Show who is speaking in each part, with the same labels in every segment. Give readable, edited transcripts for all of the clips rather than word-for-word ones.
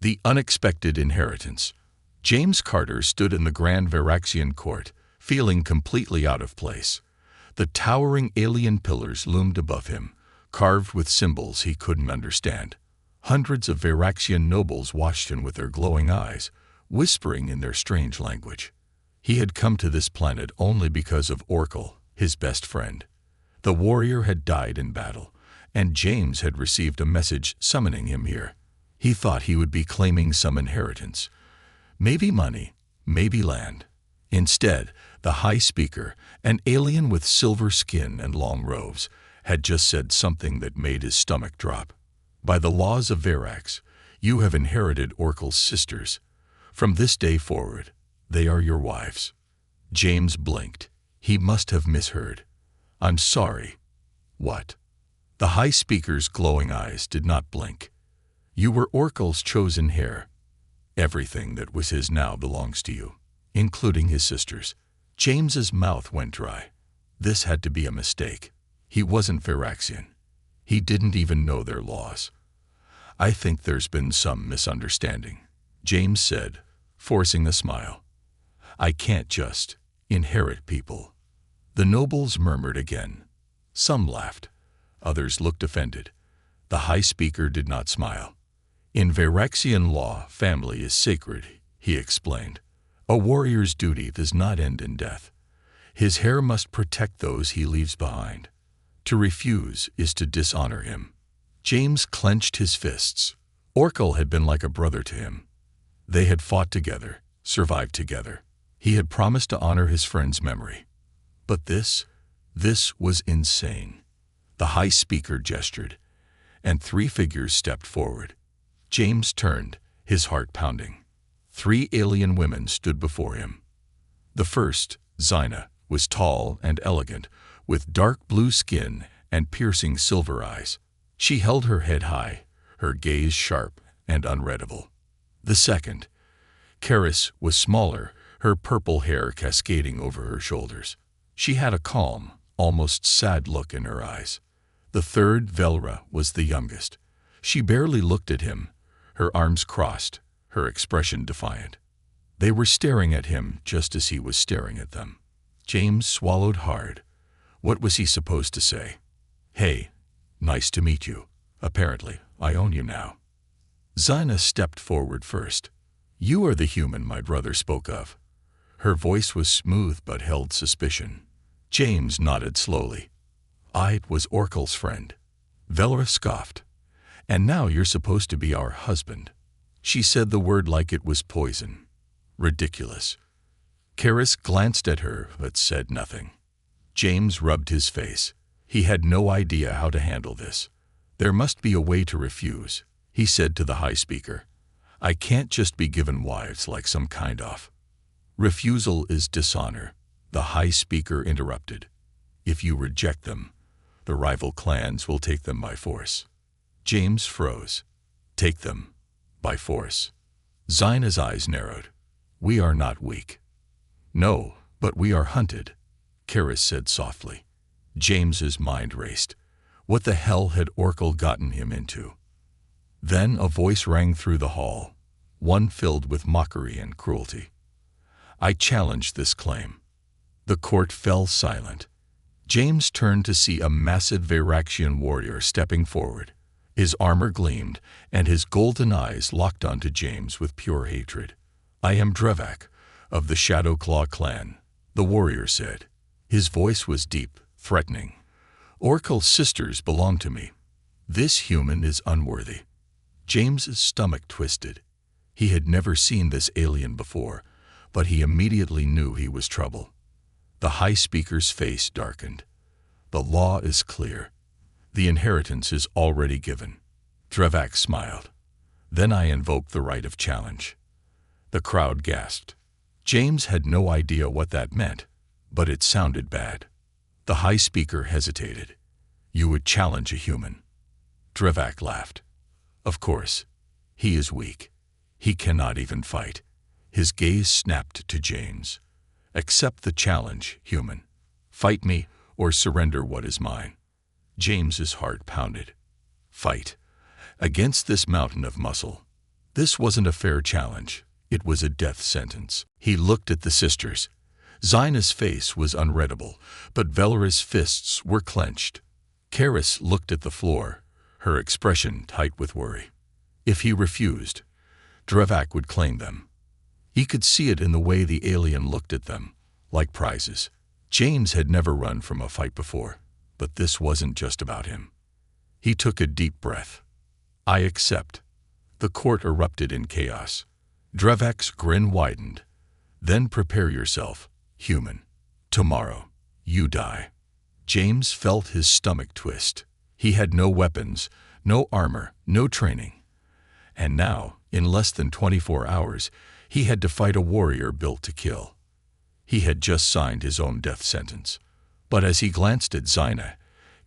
Speaker 1: The unexpected inheritance. James Carter stood in the Grand Varaxian court, feeling completely out of place. The towering alien pillars loomed above him, carved with symbols he couldn't understand. Hundreds of Varaxian nobles watched him with their glowing eyes, whispering in their strange language. He had come to this planet only because of Orkel, his best friend. The warrior had died in battle, and James had received a message summoning him here. He thought he would be claiming some inheritance. Maybe money, maybe land. Instead, the High Speaker, an alien with silver skin and long robes, had just said something that made his stomach drop. By the laws of Varax, you have inherited Orkel's sisters. From this day forward, they are your wives. James blinked. He must have misheard. I'm sorry. What? The High Speaker's glowing eyes did not blink. You were Orkel's chosen heir. Everything that was his now belongs to you, including his sisters. James's mouth went dry. This had to be a mistake. He wasn't Varaxian. He didn't even know their laws. I think there's been some misunderstanding, James said, forcing a smile. I can't just inherit people. The nobles murmured again. Some laughed. Others looked offended. The High Speaker did not smile. In Varaxian law, family is sacred, he explained. A warrior's duty does not end in death. His heir must protect those he leaves behind. To refuse is to dishonor him. James clenched his fists. Orkel had been like a brother to him. They had fought together, survived together. He had promised to honor his friend's memory. But this was insane. The High Speaker gestured, and 3 figures stepped forward. James turned, his heart pounding. 3 alien women stood before him. The first, Xina, was tall and elegant, with dark blue skin and piercing silver eyes. She held her head high, her gaze sharp and unreadable. The second, Karis, was smaller, her purple hair cascading over her shoulders. She had a calm, almost sad look in her eyes. The third, Velra, was the youngest. She barely looked at him, her arms crossed, her expression defiant. They were staring at him just as he was staring at them. James swallowed hard. What was he supposed to say? Hey, nice to meet you. Apparently, I own you now. Xina stepped forward first. You are the human my brother spoke of. Her voice was smooth but held suspicion. James nodded slowly. I was Orkel's friend. Velra scoffed. And now you're supposed to be our husband. She said the word like it was poison. Ridiculous. Karis glanced at her but said nothing. James rubbed his face. He had no idea how to handle this. There must be a way to refuse, he said to the High Speaker. I can't just be given wives like some kind-off. Refusal is dishonor, the High Speaker interrupted. If you reject them, the rival clans will take them by force. James froze. Take them by force. Xina's eyes narrowed. We are not weak. No, but we are hunted, Karis said softly. James's mind raced. What the hell had Orkel gotten him into? Then a voice rang through the hall, one filled with mockery and cruelty. I challenge this claim. The court fell silent. James turned to see a massive Varaxian warrior stepping forward. His armor gleamed, and his golden eyes locked onto James with pure hatred. I am Drevak, of the Shadowclaw clan, the warrior said. His voice was deep, threatening. Orkel's sisters belong to me. This human is unworthy. James's stomach twisted. He had never seen this alien before, but he immediately knew he was trouble. The High Speaker's face darkened. The law is clear. The inheritance is already given. Drevak smiled. Then I invoked the right of challenge. The crowd gasped. James had no idea what that meant, but it sounded bad. The High Speaker hesitated. You would challenge a human. Drevak laughed. Of course. He is weak. He cannot even fight. His gaze snapped to James. Accept the challenge, human. Fight me or surrender what is mine. James's heart pounded. Fight. Against this mountain of muscle. This wasn't a fair challenge. It was a death sentence. He looked at the sisters. Xina's face was unreadable, but Velra's fists were clenched. Karis looked at the floor, her expression tight with worry. If he refused, Drevak would claim them. He could see it in the way the alien looked at them, like prizes. James had never run from a fight before, but this wasn't just about him. He took a deep breath. I accept. The court erupted in chaos. Drevak's grin widened. Then prepare yourself, human. Tomorrow, you die. James felt his stomach twist. He had no weapons, no armor, no training. And now, in less than 24 hours, he had to fight a warrior built to kill. He had just signed his own death sentence. But as he glanced at Xina,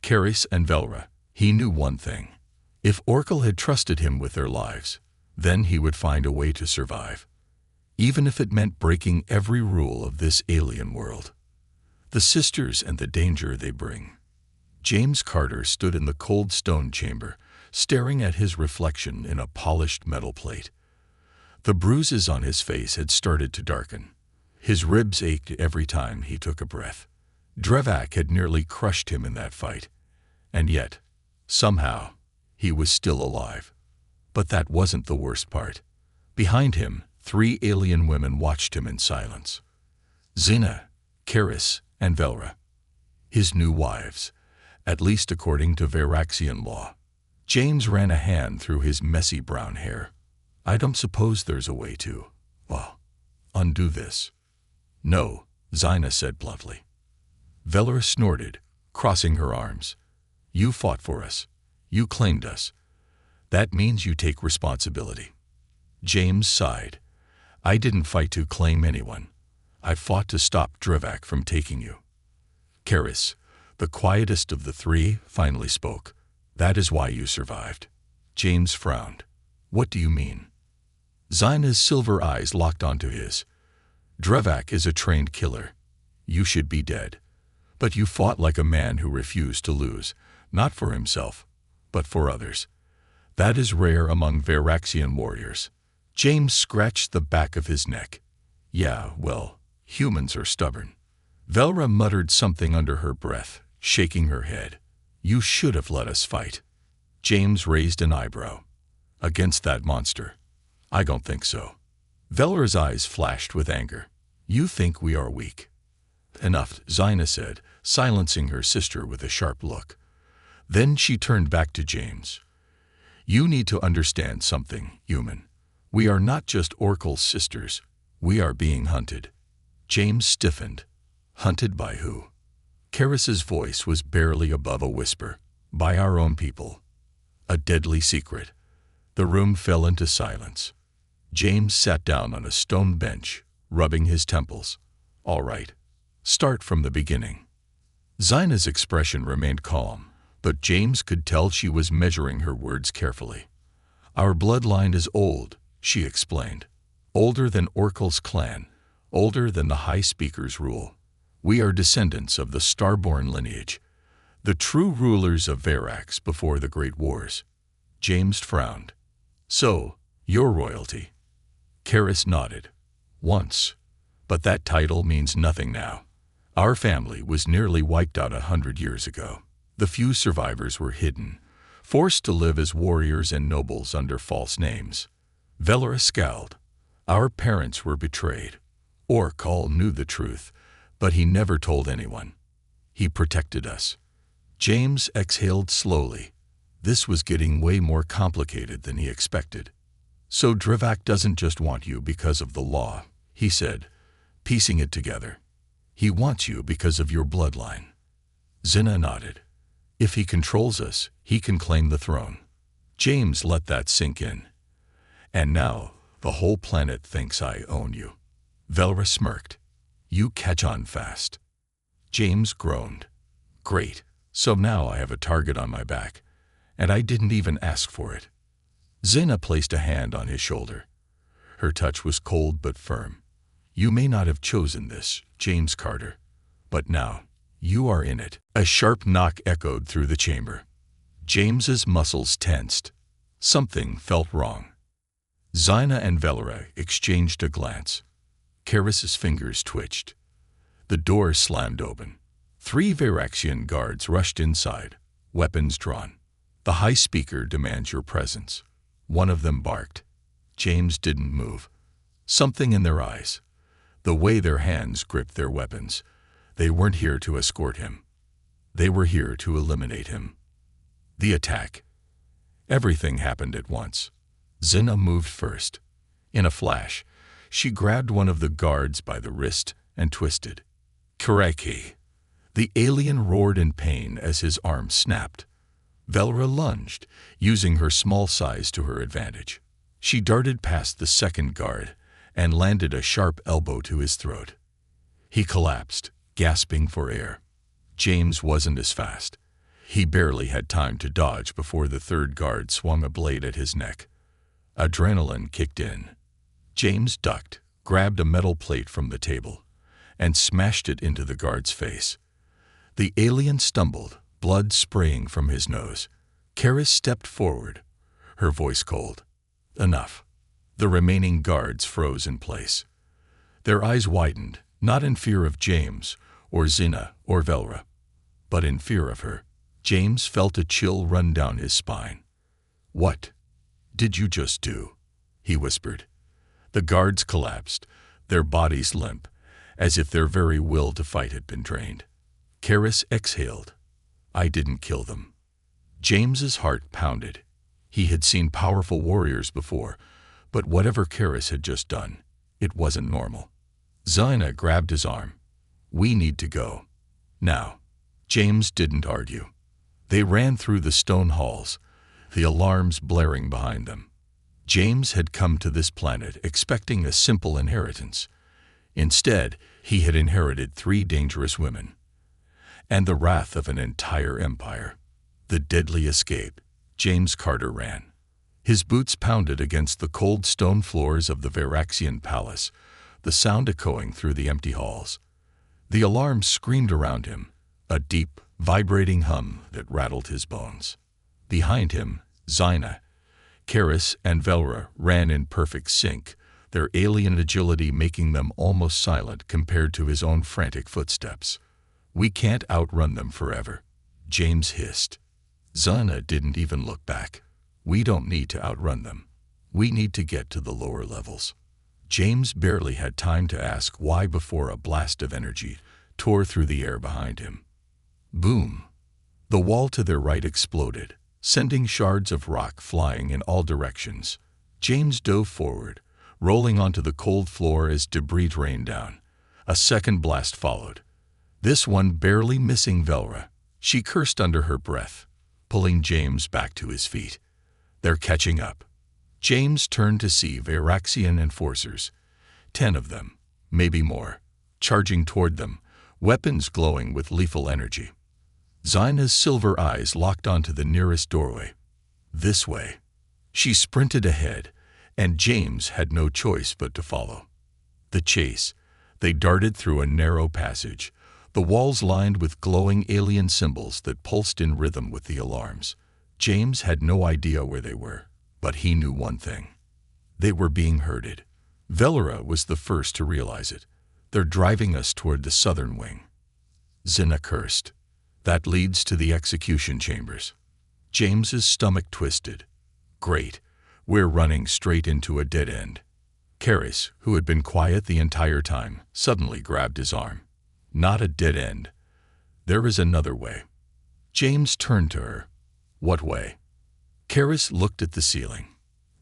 Speaker 1: Karis and Velra, he knew one thing. If Orkel had trusted him with their lives, then he would find a way to survive, even if it meant breaking every rule of this alien world. The sisters and the danger they bring. James Carter stood in the cold stone chamber, staring at his reflection in a polished metal plate. The bruises on his face had started to darken. His ribs ached every time he took a breath. Drevak had nearly crushed him in that fight. And yet, somehow, he was still alive. But that wasn't the worst part. Behind him, 3 alien women watched him in silence. Xina, Karis, and Velra. His new wives, at least according to Veraxian law. James ran a hand through his messy brown hair. I don't suppose there's a way to, undo this. No, Xina said bluntly. Velra snorted, crossing her arms. You fought for us. You claimed us. That means you take responsibility. James sighed. I didn't fight to claim anyone. I fought to stop Drevak from taking you. Karis, the quietest of the 3, finally spoke. That is why you survived. James frowned. What do you mean? Xina's silver eyes locked onto his. Drevak is a trained killer. You should be dead. But you fought like a man who refused to lose, not for himself, but for others. That is rare among Veraxian warriors. James scratched the back of his neck. Yeah, well, humans are stubborn. Velra muttered something under her breath, shaking her head. You should have let us fight. James raised an eyebrow. Against that monster? I don't think so. Velra's eyes flashed with anger. You think we are weak. Enough, Xina said, silencing her sister with a sharp look. Then she turned back to James. You need to understand something, human. We are not just Orkel's sisters. We are being hunted. James stiffened. Hunted by who? Karis's voice was barely above a whisper. By our own people. A deadly secret. The room fell into silence. James sat down on a stone bench, rubbing his temples. All right. Start from the beginning. Xina's expression remained calm, but James could tell she was measuring her words carefully. Our bloodline is old, she explained. Older than Orkel's clan, older than the High Speaker's rule. We are descendants of the Starborn lineage, the true rulers of Verax before the Great Wars. James frowned. So, you're royalty. Karis nodded. Once. But that title means nothing now. Our family was nearly wiped out 100 years ago. The few survivors were hidden, forced to live as warriors and nobles under false names. Velra scowled. Our parents were betrayed. Orkel knew the truth, but he never told anyone. He protected us. James exhaled slowly. This was getting way more complicated than he expected. So Drevak doesn't just want you because of the law, he said, piecing it together. He wants you because of your bloodline. Xina nodded. If he controls us, he can claim the throne. James let that sink in. And now, the whole planet thinks I own you. Velra smirked. You catch on fast. James groaned. Great, so now I have a target on my back, and I didn't even ask for it. Xina placed a hand on his shoulder. Her touch was cold but firm. You may not have chosen this, James Carter, but now, you are in it. A sharp knock echoed through the chamber. James's muscles tensed. Something felt wrong. Xina and Velra exchanged a glance. Karis's fingers twitched. The door slammed open. 3 Veraxian guards rushed inside, weapons drawn. "The High Speaker demands your presence." One of them barked. James didn't move. Something in their eyes. The way their hands gripped their weapons. They weren't here to escort him. They were here to eliminate him. The attack. Everything happened at once. Xina moved first. In a flash, she grabbed one of the guards by the wrist and twisted. "Karaki!" The alien roared in pain as his arm snapped. Velra lunged, using her small size to her advantage. She darted past the second guard and landed a sharp elbow to his throat. He collapsed, gasping for air. James wasn't as fast. He barely had time to dodge before the third guard swung a blade at his neck. Adrenaline kicked in. James ducked, grabbed a metal plate from the table, and smashed it into the guard's face. The alien stumbled, blood spraying from his nose. Karis stepped forward, her voice cold. "Enough." The remaining guards froze in place. Their eyes widened, not in fear of James, or Xina, or Velra, but in fear of her. James felt a chill run down his spine. "What did you just do?" he whispered. The guards collapsed, their bodies limp, as if their very will to fight had been drained. Karis exhaled. "I didn't kill them." James's heart pounded. He had seen powerful warriors before, but whatever Karis had just done, it wasn't normal. Xina grabbed his arm. "We need to go. Now." James didn't argue. They ran through the stone halls, the alarms blaring behind them. James had come to this planet expecting a simple inheritance. Instead, he had inherited 3 dangerous women and the wrath of an entire empire. The deadly escape. James Carter ran. His boots pounded against the cold stone floors of the Veraxian palace, the sound echoing through the empty halls. The alarms screamed around him, a deep, vibrating hum that rattled his bones. Behind him, Xina, Karis, and Velra ran in perfect sync, their alien agility making them almost silent compared to his own frantic footsteps. "We can't outrun them forever," James hissed. Xina didn't even look back. "We don't need to outrun them. We need to get to the lower levels." James barely had time to ask why before a blast of energy tore through the air behind him. Boom! The wall to their right exploded, sending shards of rock flying in all directions. James dove forward, rolling onto the cold floor as debris rained down. A second blast followed, this one barely missing Velra. She cursed under her breath, pulling James back to his feet. "They're catching up." James turned to see Veraxian enforcers, 10 of them, maybe more, charging toward them, weapons glowing with lethal energy. Xina's silver eyes locked onto the nearest doorway. "This way." She sprinted ahead, and James had no choice but to follow. The chase. They darted through a narrow passage, the walls lined with glowing alien symbols that pulsed in rhythm with the alarms. James had no idea where they were, but he knew one thing. They were being herded. Velra was the first to realize it. "They're driving us toward the southern wing." Xina cursed. "That leads to the execution chambers." James's stomach twisted. "Great, we're running straight into a dead end." Karis, who had been quiet the entire time, suddenly grabbed his arm. "Not a dead end. There is another way." James turned to her. "What way?" Karis looked at the ceiling.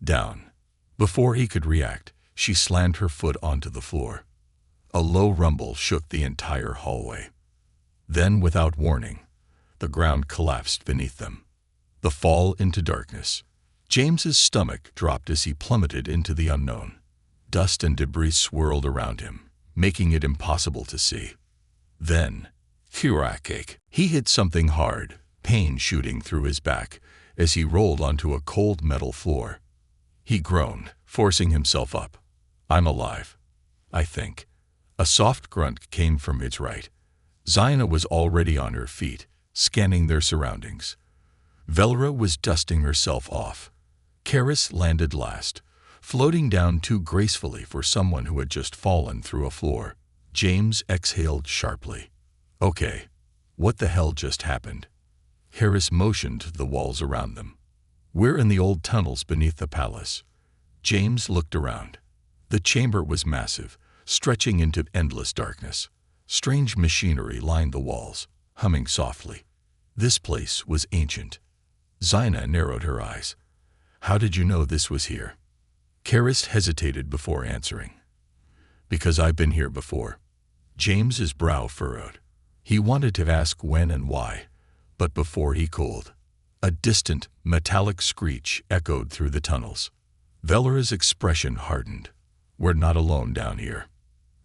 Speaker 1: Down. Before he could react, she slammed her foot onto the floor. A low rumble shook the entire hallway. Then, without warning, the ground collapsed beneath them. The fall into darkness. James's stomach dropped as he plummeted into the unknown. Dust and debris swirled around him, making it impossible to see. Then, Hirakake. He hit something hard, pain shooting through his back as he rolled onto a cold metal floor. He groaned, forcing himself up. "I'm alive, I think." A soft grunt came from his right. Xina was already on her feet, scanning their surroundings. Velra was dusting herself off. Karis landed last, floating down too gracefully for someone who had just fallen through a floor. James exhaled sharply. Okay, what the hell just happened? Harris motioned to the walls around them. We're in the old tunnels beneath the palace. James looked around. The chamber was massive, stretching into endless darkness. Strange machinery lined the walls, humming softly. This place was ancient. Zina narrowed her eyes. How did you know this was here? Karis hesitated before answering. Because I've been here before. James's brow furrowed. He wanted to ask when and why, but before he cooled, a distant, metallic screech echoed through the tunnels. Velra's expression hardened. We're not alone down here.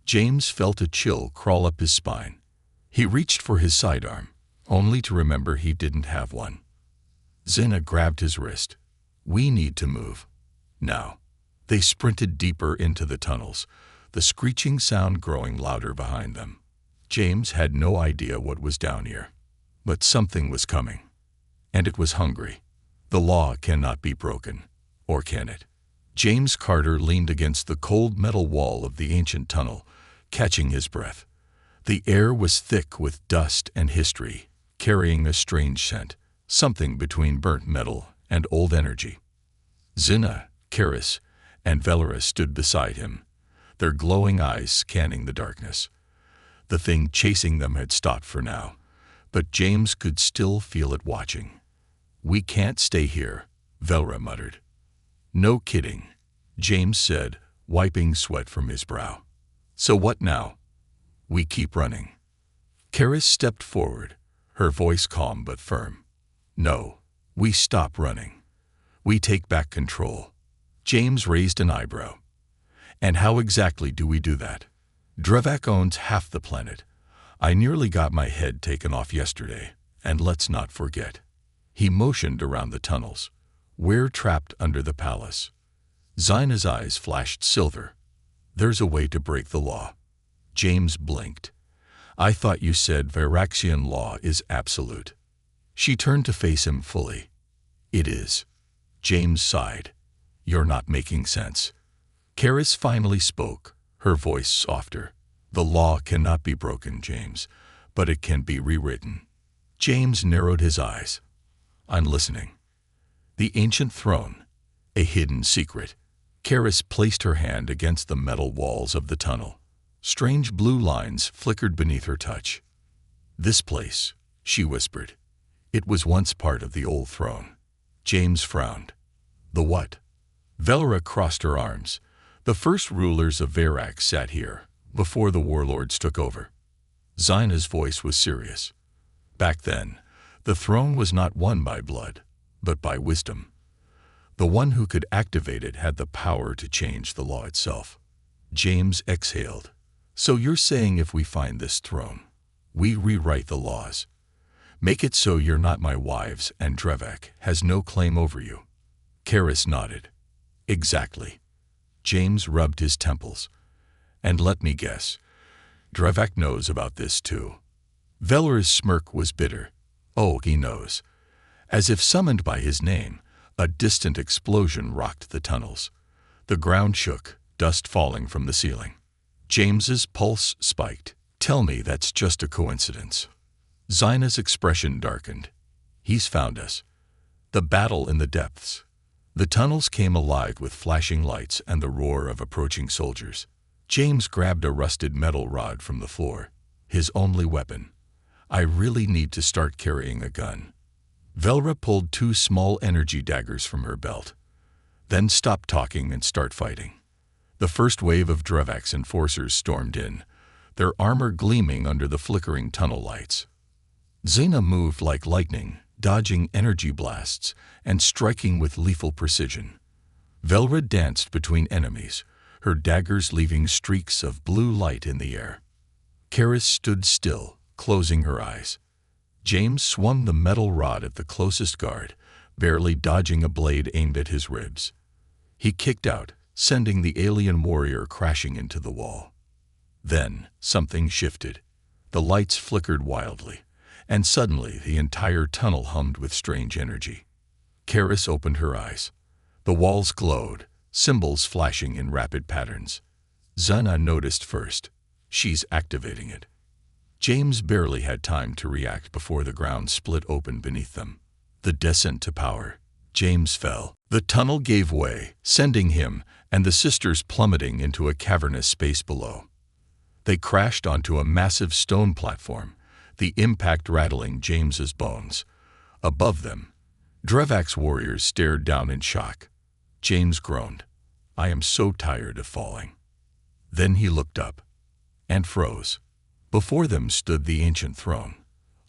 Speaker 1: James felt a chill crawl up his spine. He reached for his sidearm, only to remember he didn't have one. Zina grabbed his wrist. We need to move. Now. They sprinted deeper into the tunnels, the screeching sound growing louder behind them. James had no idea what was down here, but something was coming. And it was hungry. The law cannot be broken, or can it? James Carter leaned against the cold metal wall of the ancient tunnel, catching his breath. The air was thick with dust and history, carrying a strange scent, something between burnt metal and old energy. Zina, Karis, and Velra stood beside him, their glowing eyes scanning the darkness. The thing chasing them had stopped for now, but James could still feel it watching. We can't stay here, Velra muttered. No kidding, James said, wiping sweat from his brow. So what now? We keep running. Karis stepped forward, her voice calm but firm. No, we stop running. We take back control. James raised an eyebrow. And how exactly do we do that? Drevak owns half the planet. I nearly got my head taken off yesterday, and let's not forget. He motioned around the tunnels. We're trapped under the palace. Zina's eyes flashed silver. There's a way to break the law. James blinked. I thought you said Viraxian law is absolute. She turned to face him fully. It is. James sighed. You're not making sense. Karis finally spoke, her voice softer. The law cannot be broken, James, but it can be rewritten. James narrowed his eyes. I'm listening. The ancient throne, a hidden secret. Karis placed her hand against the metal walls of the tunnel. Strange blue lines flickered beneath her touch. This place, she whispered. It was once part of the old throne. James frowned. The what? Velra crossed her arms. The first rulers of Verax sat here, before the warlords took over. Zina's voice was serious. Back then, the throne was not won by blood, but by wisdom. The one who could activate it had the power to change the law itself. James exhaled. So you're saying if we find this throne, we rewrite the laws. Make it so you're not my wives and Drevak has no claim over you. Karis nodded. Exactly. James rubbed his temples. And let me guess, Drevak knows about this too. Velra's smirk was bitter. Oh, he knows. As if summoned by his name, a distant explosion rocked the tunnels. The ground shook, dust falling from the ceiling. James's pulse spiked. Tell me that's just a coincidence. Zina's expression darkened. He's found us. The battle in the depths. The tunnels came alive with flashing lights and the roar of approaching soldiers. James grabbed a rusted metal rod from the floor, his only weapon. I really need to start carrying a gun. Velra pulled 2 small energy daggers from her belt. Then stopped talking and start fighting. The first wave of Drevak's enforcers stormed in, their armor gleaming under the flickering tunnel lights. Zina moved like lightning, dodging energy blasts and striking with lethal precision. Velra danced between enemies, her daggers leaving streaks of blue light in the air. Karis stood still, closing her eyes. James swung the metal rod at the closest guard, barely dodging a blade aimed at his ribs. He kicked out, sending the alien warrior crashing into the wall. Then, something shifted. The lights flickered wildly, and suddenly the entire tunnel hummed with strange energy. Karis opened her eyes. The walls glowed, symbols flashing in rapid patterns. Zana noticed first. She's activating it. James barely had time to react before the ground split open beneath them. The descent to power. James fell. The tunnel gave way, sending him and the sisters plummeting into a cavernous space below. They crashed onto a massive stone platform, the impact rattling James's bones. Above them, Drevak's warriors stared down in shock. James groaned. "I am so tired of falling." Then he looked up and froze. Before them stood the ancient throne,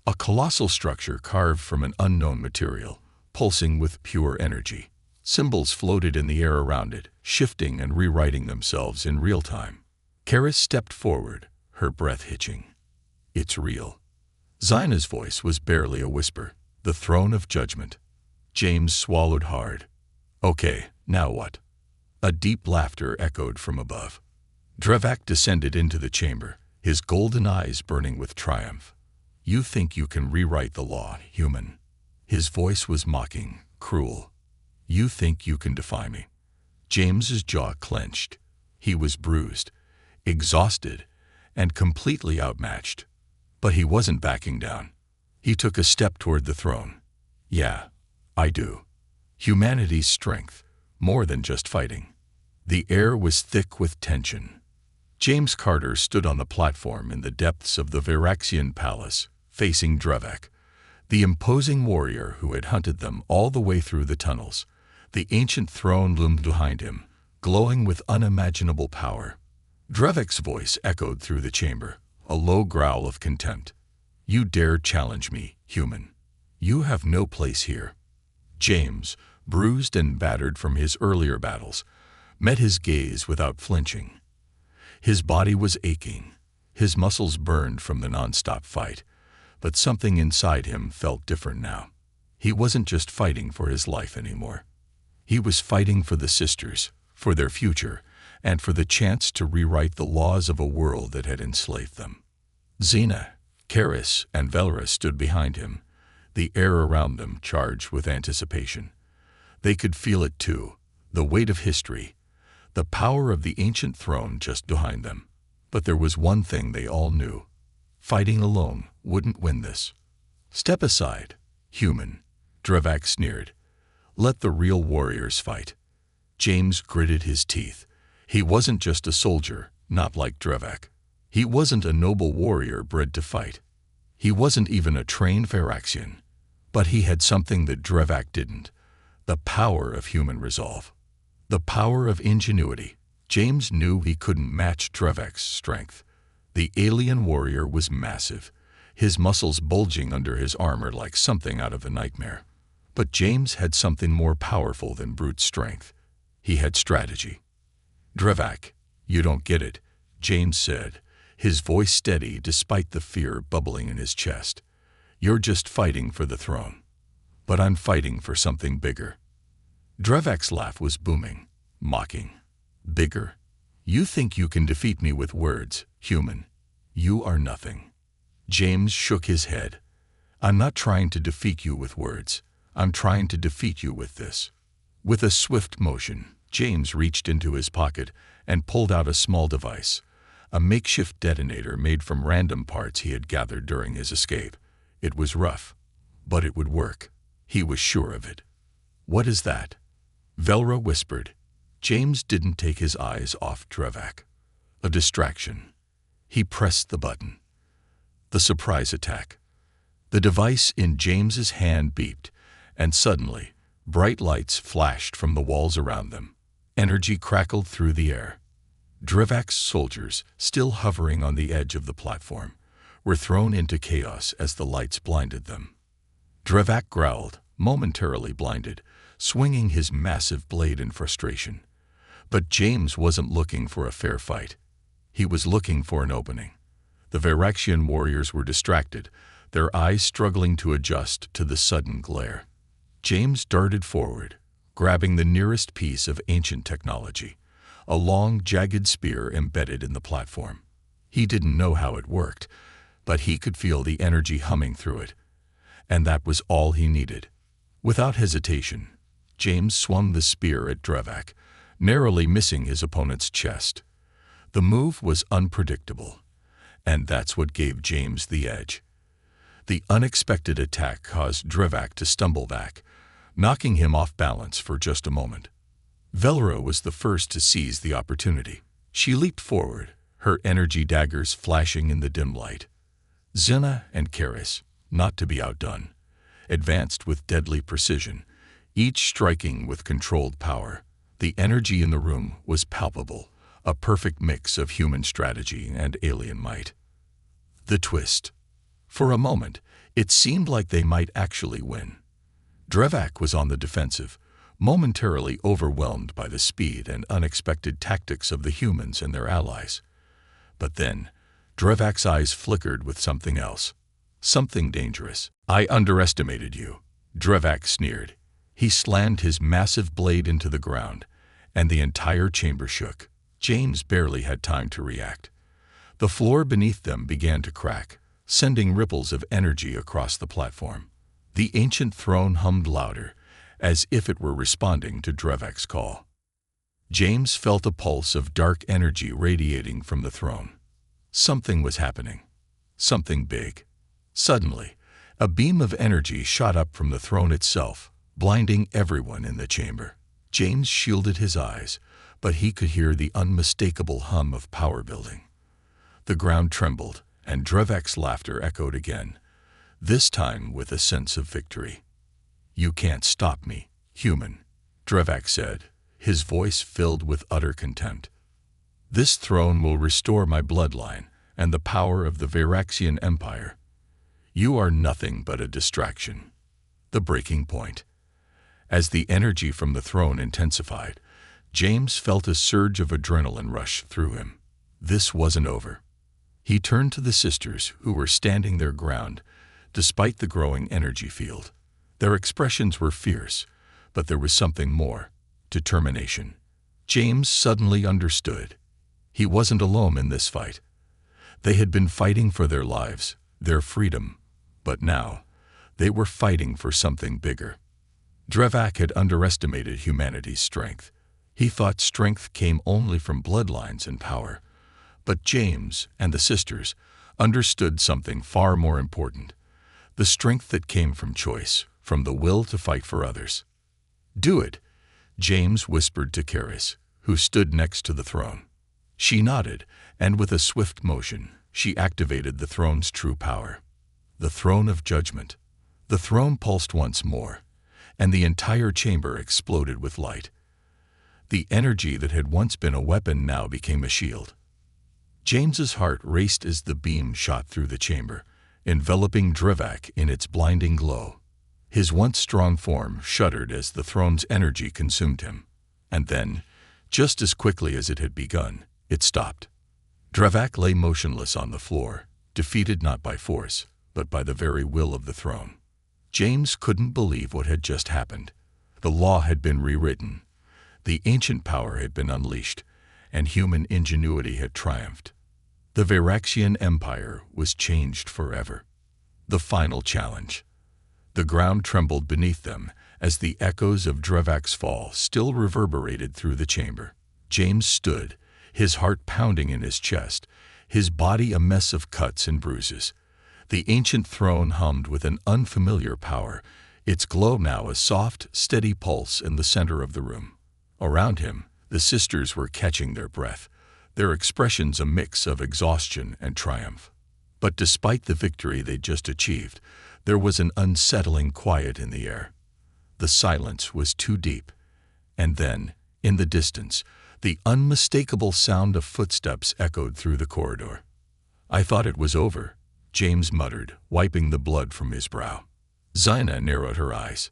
Speaker 1: a colossal structure carved from an unknown material, pulsing with pure energy. Symbols floated in the air around it, shifting and rewriting themselves in real time. Karis stepped forward, her breath hitching. "It's real." Zina's voice was barely a whisper. "The throne of judgment." James swallowed hard. "Okay, now what?" A deep laughter echoed from above. Drevak descended into the chamber, his golden eyes burning with triumph. "You think you can rewrite the law, human?" His voice was mocking, cruel. "You think you can defy me?" James's jaw clenched. He was bruised, exhausted, and completely outmatched. But he wasn't backing down. He took a step toward the throne. "Yeah, I do. Humanity's strength, more than just fighting." The air was thick with tension. James Carter stood on the platform in the depths of the Veraxian palace, facing Drevak, the imposing warrior who had hunted them all the way through the tunnels. The ancient throne loomed behind him, glowing with unimaginable power. Drevak's voice echoed through the chamber, a low growl of contempt. "You dare challenge me, human? You have no place here." James, bruised and battered from his earlier battles, met his gaze without flinching. His body was aching, his muscles burned from the nonstop fight, but something inside him felt different now. He wasn't just fighting for his life anymore. He was fighting for the sisters, for their future, and for the chance to rewrite the laws of a world that had enslaved them. Xena, Karis, and Velra stood behind him, the air around them charged with anticipation. They could feel it too, the weight of history, the power of the ancient throne just behind them. But there was one thing they all knew. Fighting alone wouldn't win this. "Step aside, human," Drevak sneered. "Let the real warriors fight." James gritted his teeth. He wasn't just a soldier, not like Drevak. He wasn't a noble warrior bred to fight. He wasn't even a trained Veraxian. But he had something that Drevak didn't: the power of human resolve. The power of ingenuity. James knew he couldn't match Drevak's strength. The alien warrior was massive, his muscles bulging under his armor like something out of a nightmare. But James had something more powerful than brute strength. He had strategy. "Drevak, you don't get it," James said, his voice steady despite the fear bubbling in his chest. "You're just fighting for the throne. But I'm fighting for something bigger." Drevak's laugh was booming, mocking. "Bigger? You think you can defeat me with words, human? You are nothing." James shook his head. "I'm not trying to defeat you with words. I'm trying to defeat you with this." With a swift motion, James reached into his pocket and pulled out a small device, a makeshift detonator made from random parts he had gathered during his escape. It was rough, but it would work. He was sure of it. "What is that?" Velra whispered. James didn't take his eyes off Drevak. A distraction. He pressed the button. The surprise attack. The device in James's hand beeped, and suddenly, bright lights flashed from the walls around them. Energy crackled through the air. Drevak's soldiers, still hovering on the edge of the platform, were thrown into chaos as the lights blinded them. Drevak growled, momentarily blinded, swinging his massive blade in frustration. But James wasn't looking for a fair fight. He was looking for an opening. The Veraxian warriors were distracted, their eyes struggling to adjust to the sudden glare. James darted forward, grabbing the nearest piece of ancient technology, a long, jagged spear embedded in the platform. He didn't know how it worked, but he could feel the energy humming through it. And that was all he needed. Without hesitation, James swung the spear at Drevak, narrowly missing his opponent's chest. The move was unpredictable, and that's what gave James the edge. The unexpected attack caused Drevak to stumble back, knocking him off balance for just a moment. Velra was the first to seize the opportunity. She leaped forward, her energy daggers flashing in the dim light. Zina and Karis, not to be outdone, advanced with deadly precision, each striking with controlled power. The energy in the room was palpable, a perfect mix of human strategy and alien might. The twist. For a moment, it seemed like they might actually win. Drevak was on the defensive, momentarily overwhelmed by the speed and unexpected tactics of the humans and their allies. But then, Drevak's eyes flickered with something else. Something dangerous. "I underestimated you," Drevak sneered. He slammed his massive blade into the ground, and the entire chamber shook. James barely had time to react. The floor beneath them began to crack, sending ripples of energy across the platform. The ancient throne hummed louder, as if it were responding to Drevak's call. James felt a pulse of dark energy radiating from the throne. Something was happening. Something big. Suddenly, a beam of energy shot up from the throne itself, blinding everyone in the chamber. James shielded his eyes, but he could hear the unmistakable hum of power building. The ground trembled, and Drevak's laughter echoed again, this time with a sense of victory. "You can't stop me, human," Drevak said, his voice filled with utter contempt. "This throne will restore my bloodline and the power of the Veraxian Empire. You are nothing but a distraction." The breaking point. As the energy from the throne intensified, James felt a surge of adrenaline rush through him. This wasn't over. He turned to the sisters, who were standing their ground, despite the growing energy field. Their expressions were fierce, but there was something more: determination. James suddenly understood. He wasn't alone in this fight. They had been fighting for their lives, their freedom, but now they were fighting for something bigger. Drevak had underestimated humanity's strength. He thought strength came only from bloodlines and power. But James and the sisters understood something far more important: the strength that came from choice, from the will to fight for others. "Do it," James whispered to Karis, who stood next to the throne. She nodded, and with a swift motion, she activated the throne's true power. The throne of judgment. The throne pulsed once more, and the entire chamber exploded with light. The energy that had once been a weapon now became a shield. James's heart raced as the beam shot through the chamber, enveloping Drevak in its blinding glow. His once strong form shuddered as the throne's energy consumed him. And then, just as quickly as it had begun, it stopped. Drevak lay motionless on the floor, defeated not by force, but by the very will of the throne. James couldn't believe what had just happened. The law had been rewritten. The ancient power had been unleashed, and human ingenuity had triumphed. The Veraxian Empire was changed forever. The final challenge. The ground trembled beneath them as the echoes of Drevak's fall still reverberated through the chamber. James stood, his heart pounding in his chest, his body a mess of cuts and bruises. The ancient throne hummed with an unfamiliar power, its glow now a soft, steady pulse in the center of the room. Around him, the sisters were catching their breath, their expressions a mix of exhaustion and triumph. But despite the victory they'd just achieved, there was an unsettling quiet in the air. The silence was too deep. And then, in the distance, the unmistakable sound of footsteps echoed through the corridor. "I thought it was over," James muttered, wiping the blood from his brow. Zina narrowed her eyes.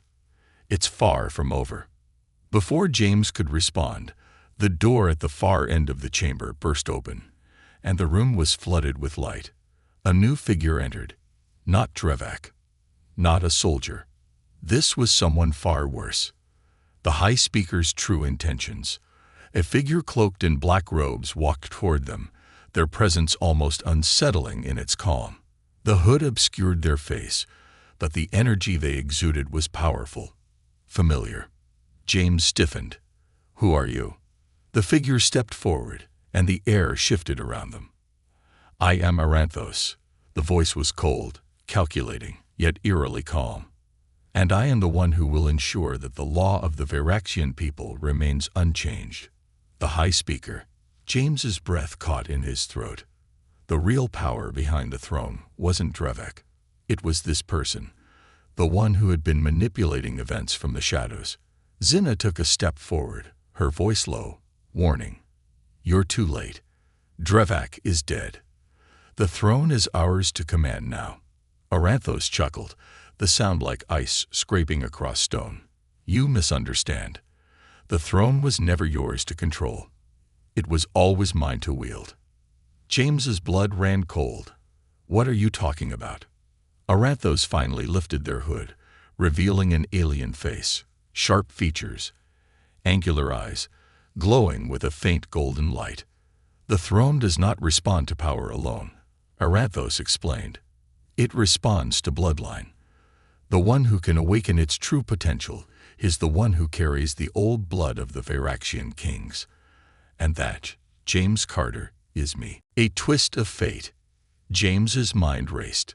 Speaker 1: "It's far from over." Before James could respond, the door at the far end of the chamber burst open, and the room was flooded with light. A new figure entered. Not Drevak. Not a soldier. This was someone far worse. The High Speaker's true intentions. A figure cloaked in black robes walked toward them, their presence almost unsettling in its calm. The hood obscured their face, but the energy they exuded was powerful, familiar. James stiffened. "Who are you?" The figure stepped forward, and the air shifted around them. "I am Aranthos." The voice was cold, calculating, yet eerily calm. "And I am the one who will ensure that the law of the Veraxian people remains unchanged." The High Speaker. James's breath caught in his throat. The real power behind the throne wasn't Drevek. It was this person, the one who had been manipulating events from the shadows. Zinna took a step forward, her voice low, warning. "You're too late. Drevek is dead. The throne is ours to command now." Aranthos chuckled, the sound like ice scraping across stone. "You misunderstand. The throne was never yours to control. It was always mine to wield." James's blood ran cold. "What are you talking about?" Aranthos finally lifted their hood, revealing an alien face, sharp features, angular eyes, glowing with a faint golden light. "The throne does not respond to power alone," Aranthos explained. "It responds to bloodline. The one who can awaken its true potential is the one who carries the old blood of the Veraxian kings. And that, James Carter, is me." A twist of fate. James's mind raced.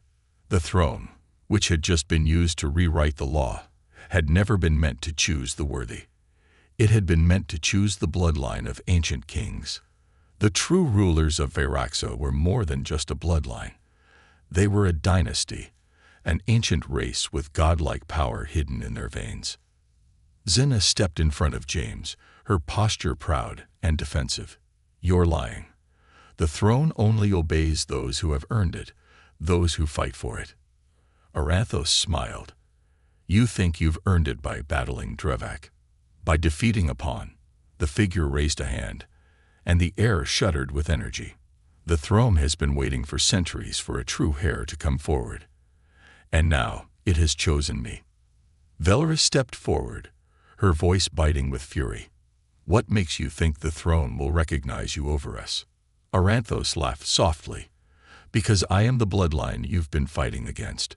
Speaker 1: The throne, which had just been used to rewrite the law, had never been meant to choose the worthy. It had been meant to choose the bloodline of ancient kings. The true rulers of Veraxa were more than just a bloodline. They were a dynasty, an ancient race with godlike power hidden in their veins. Zinna stepped in front of James, her posture proud and defensive. "You're lying. The throne only obeys those who have earned it, those who fight for it." Aranthos smiled. "You think you've earned it by battling Drevek, by defeating a pawn." The figure raised a hand, and the air shuddered with energy. "The throne has been waiting for centuries for a true heir to come forward. And now it has chosen me." Velra stepped forward, her voice biting with fury. "What makes you think the throne will recognize you over us?" Aranthos laughed softly. "Because I am the bloodline you've been fighting against.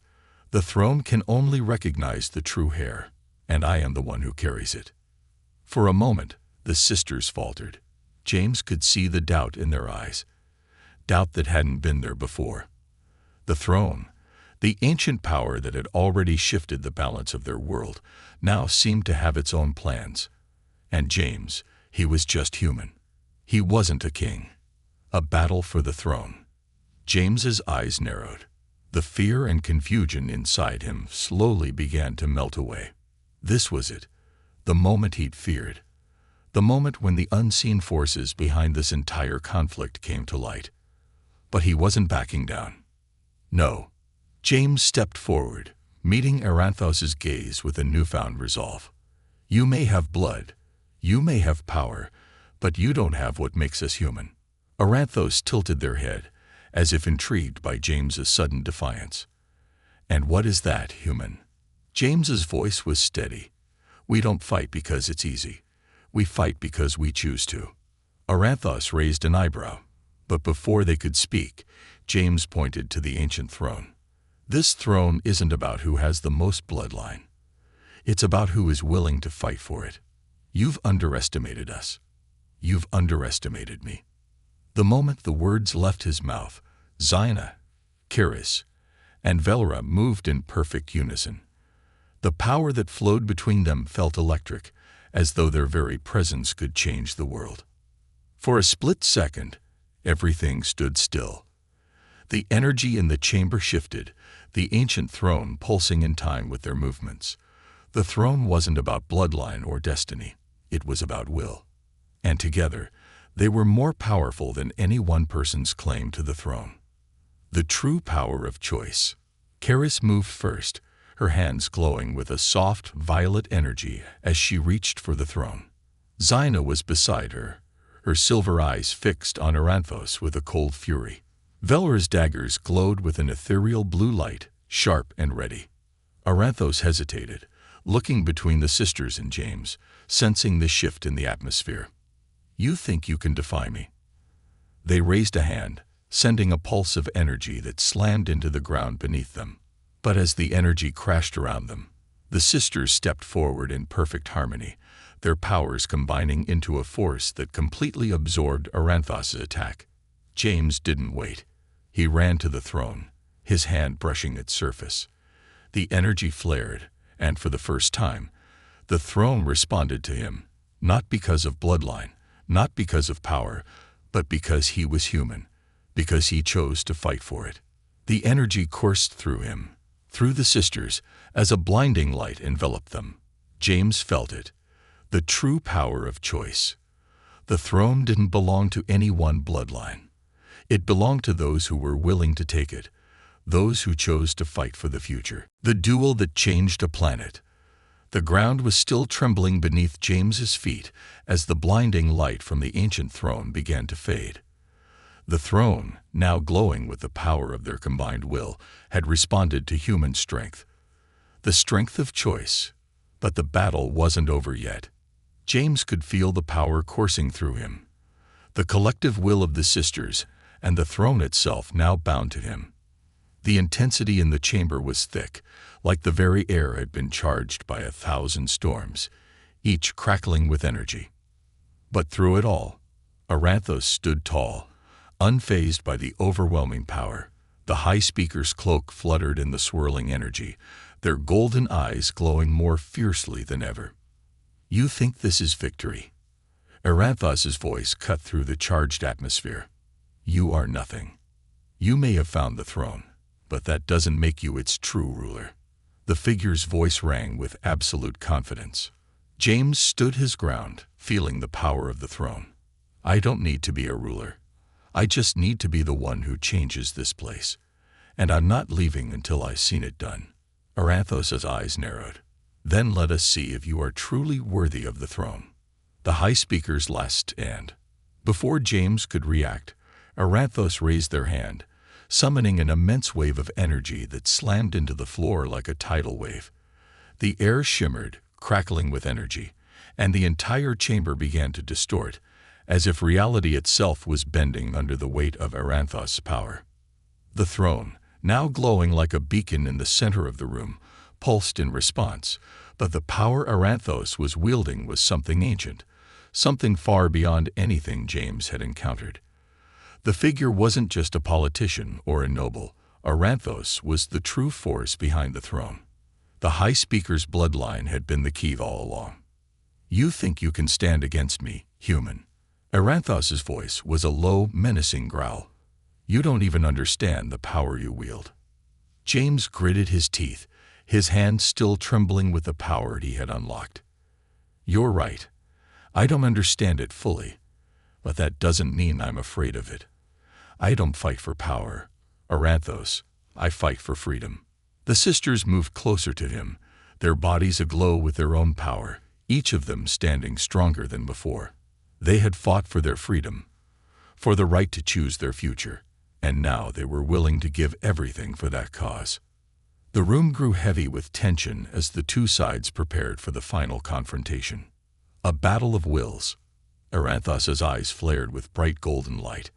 Speaker 1: The throne can only recognize the true heir, and I am the one who carries it." For a moment, the sisters faltered. James could see the doubt in their eyes, doubt that hadn't been there before. The throne, the ancient power that had already shifted the balance of their world, now seemed to have its own plans. And James, he was just human. He wasn't a king. A battle for the throne. James's eyes narrowed. The fear and confusion inside him slowly began to melt away. This was it, the moment he'd feared. The moment when the unseen forces behind this entire conflict came to light. But he wasn't backing down. No. James stepped forward, meeting Aranthos's gaze with a newfound resolve. "You may have blood, you may have power, but you don't have what makes us human." Aranthos tilted their head, as if intrigued by James's sudden defiance. "And what is that, human?" James's voice was steady. "We don't fight because it's easy. We fight because we choose to." Aranthos raised an eyebrow, but before they could speak, James pointed to the ancient throne. "This throne isn't about who has the most bloodline. It's about who is willing to fight for it. You've underestimated us. You've underestimated me." The moment the words left his mouth, Zinna, Kiris, and Velra moved in perfect unison. The power that flowed between them felt electric, as though their very presence could change the world. For a split second, everything stood still. The energy in the chamber shifted, the ancient throne pulsing in time with their movements. The throne wasn't about bloodline or destiny. It was about will. And together, they were more powerful than any one person's claim to the throne. The true power of choice. Kiris moved first, her hands glowing with a soft, violet energy as she reached for the throne. Zinna was beside her, her silver eyes fixed on Aranthos with a cold fury. Velra's daggers glowed with an ethereal blue light, sharp and ready. Aranthos hesitated, looking between the sisters and James, sensing the shift in the atmosphere. "You think you can defy me?" They raised a hand, sending a pulse of energy that slammed into the ground beneath them. But as the energy crashed around them, the sisters stepped forward in perfect harmony, their powers combining into a force that completely absorbed Aranthos' attack. James didn't wait. He ran to the throne, his hand brushing its surface. The energy flared, and for the first time, the throne responded to him, not because of bloodline, not because of power, but because he was human, because he chose to fight for it. The energy coursed through him, through the sisters, as a blinding light enveloped them. James felt it, the true power of choice. The throne didn't belong to any one bloodline. It belonged to those who were willing to take it, those who chose to fight for the future. The duel that changed a planet. The ground was still trembling beneath James's feet as the blinding light from the ancient throne began to fade. The throne, now glowing with the power of their combined will, had responded to human strength. The strength of choice. But the battle wasn't over yet. James could feel the power coursing through him. The collective will of the sisters and the throne itself now bound to him. The intensity in the chamber was thick, like the very air had been charged by 1,000 storms, each crackling with energy. But through it all, Aranthos stood tall, unfazed by the overwhelming power. The High Speaker's cloak fluttered in the swirling energy, their golden eyes glowing more fiercely than ever. "You think this is victory?" Aranthos' voice cut through the charged atmosphere. "You are nothing. You may have found the throne, but that doesn't make you its true ruler." The figure's voice rang with absolute confidence. James stood his ground, feeling the power of the throne. "I don't need to be a ruler. I just need to be the one who changes this place. And I'm not leaving until I've seen it done." Aranthos' eyes narrowed. "Then let us see if you are truly worthy of the throne." The High Speaker's last stand. Before James could react, Aranthos raised their hand, summoning an immense wave of energy that slammed into the floor like a tidal wave. The air shimmered, crackling with energy, and the entire chamber began to distort, as if reality itself was bending under the weight of Aranthos' power. The throne, now glowing like a beacon in the center of the room, pulsed in response, but the power Aranthos was wielding was something ancient, something far beyond anything James had encountered. The figure wasn't just a politician or a noble. Aranthos was the true force behind the throne. The High Speaker's bloodline had been the key all along. "You think you can stand against me, human?" Aranthos' voice was a low, menacing growl. "You don't even understand the power you wield." James gritted his teeth, his hand still trembling with the power he had unlocked. "You're right. I don't understand it fully, but that doesn't mean I'm afraid of it. I don't fight for power, Aranthos. I fight for freedom." The sisters moved closer to him, their bodies aglow with their own power, each of them standing stronger than before. They had fought for their freedom, for the right to choose their future, and now they were willing to give everything for that cause. The room grew heavy with tension as the two sides prepared for the final confrontation. A battle of wills. Aranthos' eyes flared with bright golden light,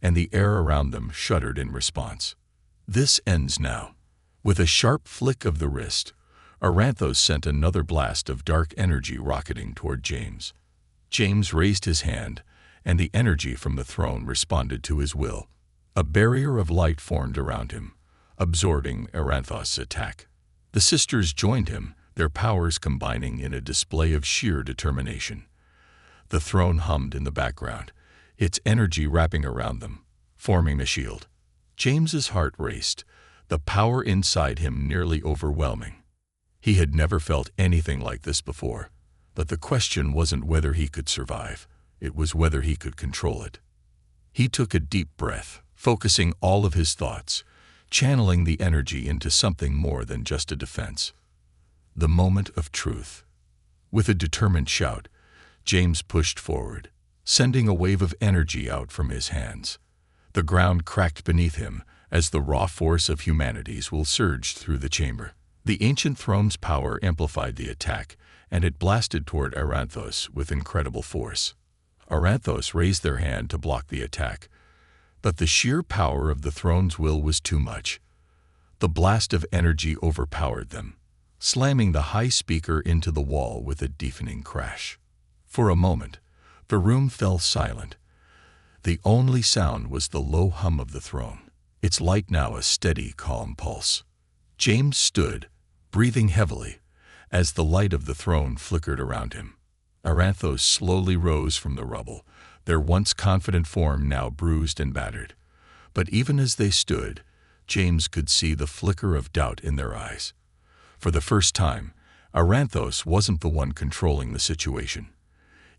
Speaker 1: and the air around them shuddered in response. "This ends now." With a sharp flick of the wrist, Aranthos sent another blast of dark energy rocketing toward James. James raised his hand, and the energy from the throne responded to his will. A barrier of light formed around him, absorbing Aranthos' attack. The sisters joined him, their powers combining in a display of sheer determination. The throne hummed in the background, its energy wrapping around them, forming a shield. James's heart raced, the power inside him nearly overwhelming. He had never felt anything like this before, but the question wasn't whether he could survive, it was whether he could control it. He took a deep breath, focusing all of his thoughts, channeling the energy into something more than just a defense. The moment of truth. With a determined shout, James pushed forward, sending a wave of energy out from his hands. The ground cracked beneath him as the raw force of humanity's will surged through the chamber. The ancient throne's power amplified the attack, and it blasted toward Aranthos with incredible force. Aranthos raised their hand to block the attack, but the sheer power of the throne's will was too much. The blast of energy overpowered them, slamming the High Speaker into the wall with a deafening crash. For a moment, the room fell silent. The only sound was the low hum of the throne, its light now a steady, calm pulse. James stood, breathing heavily, as the light of the throne flickered around him. Aranthos slowly rose from the rubble, their once confident form now bruised and battered. But even as they stood, James could see the flicker of doubt in their eyes. For the first time, Aranthos wasn't the one controlling the situation.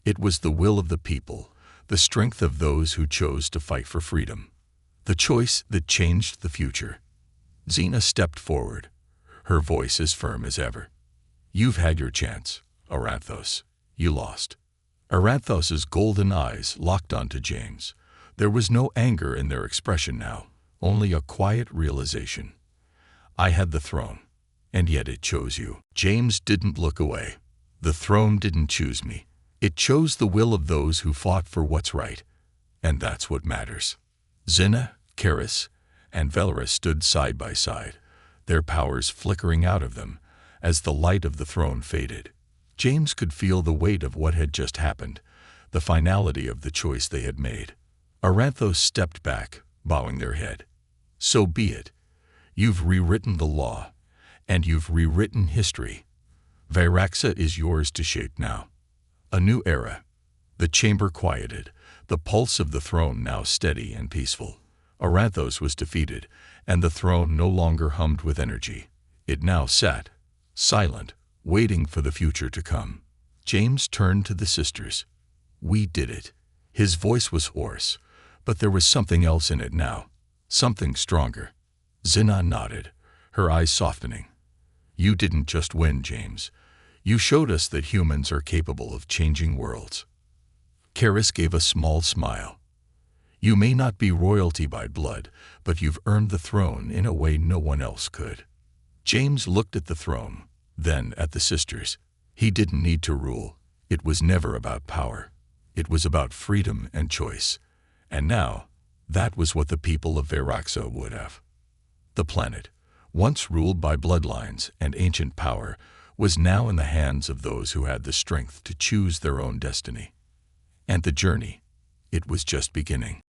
Speaker 1: It was the will of the people, the strength of those who chose to fight for freedom. The choice that changed the future. Xena stepped forward, her voice as firm as ever. "You've had your chance, Aranthos. You lost." Aranthos's golden eyes locked onto James. There was no anger in their expression now, only a quiet realization. "I had the throne, and yet it chose you." James didn't look away. "The throne didn't choose me. It chose the will of those who fought for what's right, and that's what matters." Xena, Karis, and Velaris stood side by side, their powers flickering out of them as the light of the throne faded. James could feel the weight of what had just happened, the finality of the choice they had made. Aranthos stepped back, bowing their head. "So be it. You've rewritten the law, and you've rewritten history. Viraxa is yours to shape now. A new era." The chamber quieted, the pulse of the throne now steady and peaceful. Aranthos was defeated, and the throne no longer hummed with energy. It now sat, silent, waiting for the future to come. James turned to the sisters. "We did it." His voice was hoarse, but there was something else in it now, something stronger. Xena nodded, her eyes softening. "You didn't just win, James. You showed us that humans are capable of changing worlds." Karis gave a small smile. "You may not be royalty by blood, but you've earned the throne in a way no one else could." James looked at the throne, then at the sisters. He didn't need to rule. It was never about power. It was about freedom and choice. And now, that was what the people of Viraxa would have. The planet, once ruled by bloodlines and ancient power, was now in the hands of those who had the strength to choose their own destiny. And the journey, it was just beginning.